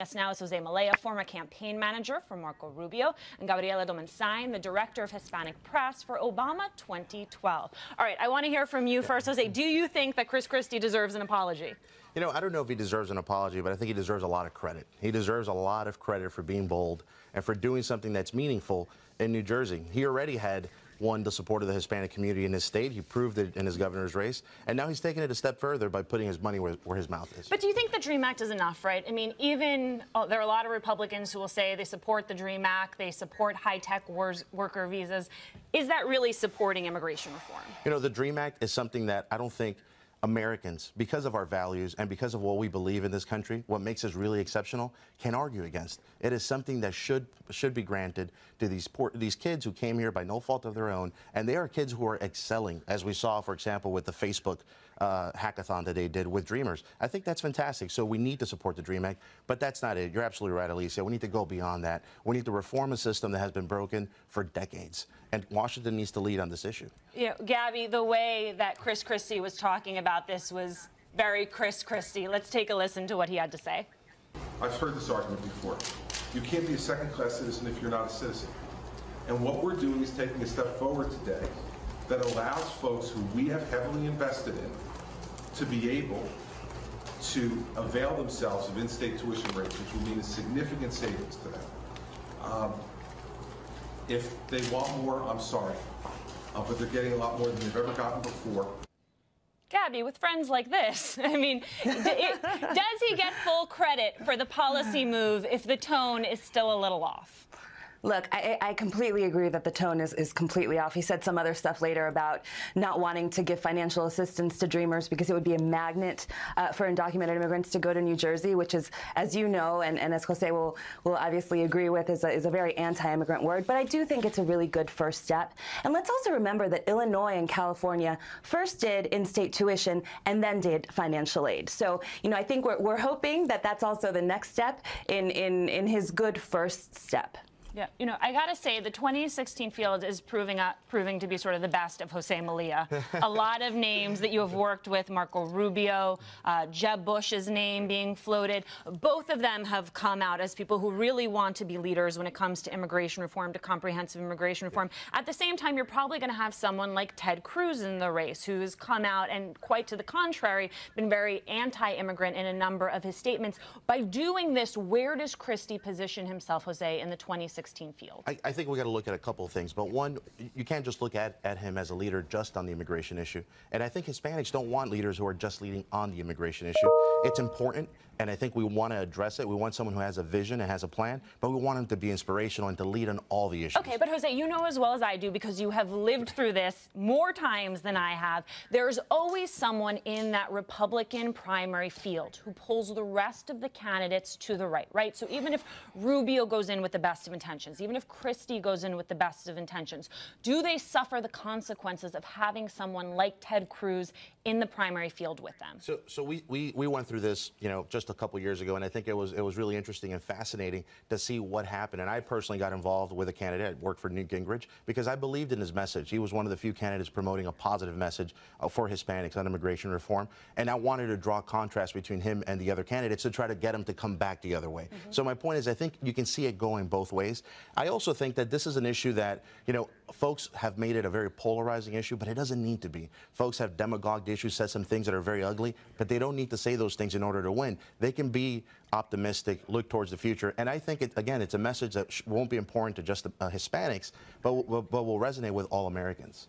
Us now is Jose Mallea, former campaign manager for Marco Rubio, and Gabriela Domensain, the director of Hispanic press for Obama 2012. All right, I want to hear from you first, Jose. Do you think that Chris Christie deserves an apology? You know, I don't know if he deserves an apology, but I think he deserves a lot of credit. He deserves a lot of credit for being bold and for doing something that's meaningful in New Jersey. He already had won the support of the Hispanic community in his state. He proved it in his governor's race. And now he's taking it a step further by putting his money where his mouth is. But do you think the DREAM Act is enough, right? I mean, there are a lot of Republicans who will say they support the DREAM Act, they support high-tech worker visas. Is that really supporting immigration reform? You know, the DREAM Act is something that I don't think Americans, because of our values and because of what we believe in this country, what makes us really exceptional, can argue against. It is something that should be granted to these kids who came here by no fault of their own, and they are kids who are excelling, as we saw, for example, with the Facebook hackathon that they did with Dreamers. I think that's fantastic. So we need to support the DREAM Act, but that's not it. You're absolutely right, Alicia. We need to go beyond that. We need to reform a system that has been broken for decades, and Washington needs to lead on this issue. You know, Gabby, the way that Chris Christie was talking about this was very Chris Christie. Let's take a listen to what he had to say. I've heard this argument before. You can't be a second-class citizen if you're not a citizen. And what we're doing is taking a step forward today that allows folks who we have heavily invested in to be able to avail themselves of in-state tuition rates, which will mean a significant savings to them. If they want more, I'm sorry, but they're getting a lot more than they've ever gotten before. Gabby, with friends like this, I mean, does he get full credit for the policy move if the tone is still a little off? Look, I completely agree that the tone is completely off. He said some other stuff later about not wanting to give financial assistance to Dreamers because it would be a magnet for undocumented immigrants to go to New Jersey, which is, as you know, and as Jose will obviously agree with, is a very anti-immigrant word. But I do think it's a really good first step. And let's also remember that Illinois and California first did in-state tuition and then did financial aid. So, you know, I think we're hoping that that's also the next step in his good first step. Yeah, you know, I gotta say, the 2016 field is proving to be sort of the best of Jose Mallea. A lot of names that you have worked with, Marco Rubio, Jeb Bush's name being floated. Both of them have come out as people who really want to be leaders when it comes to immigration reform, to comprehensive immigration reform. At the same time, you're probably going to have someone like Ted Cruz in the race, who's come out and, quite to the contrary, been very anti-immigrant in a number of his statements. By doing this, where does Christie position himself, Jose, in the 2016 field? I think we got to look at a couple of things, but one, you can't just look at him as a leader just on the immigration issue. And I think Hispanics don't want leaders who are just leading on the immigration issue. It's important, and I think we want to address it. We want someone who has a vision and has a plan, but we want him to be inspirational and to lead on all the issues. Okay, but Jose, you know as well as I do, because you have lived through this more times than I have, there's always someone in that Republican primary field who pulls the rest of the candidates to the right? So even if Rubio goes in with the best of intentions, even if Christie goes in with the best of intentions, do they suffer the consequences of having someone like Ted Cruz in the primary field with them? So we went through this, you know, just a couple years ago, and I think it was really interesting and fascinating to see what happened. And I personally got involved with a candidate. I worked for Newt Gingrich because I believed in his message. He was one of the few candidates promoting a positive message for Hispanics on immigration reform, and I wanted to draw contrast between him and the other candidates to try to get him to come back the other way. So my point is, I think you can see it going both ways. I also think that this is an issue that, you know, folks have made it a very polarizing issue, but it doesn't need to be. Folks have demagogued issues, said some things that are very ugly, but they don't need to say those things in order to win. They can be optimistic, look towards the future, and I think, again, it's a message that won't be important to just Hispanics, but will resonate with all Americans.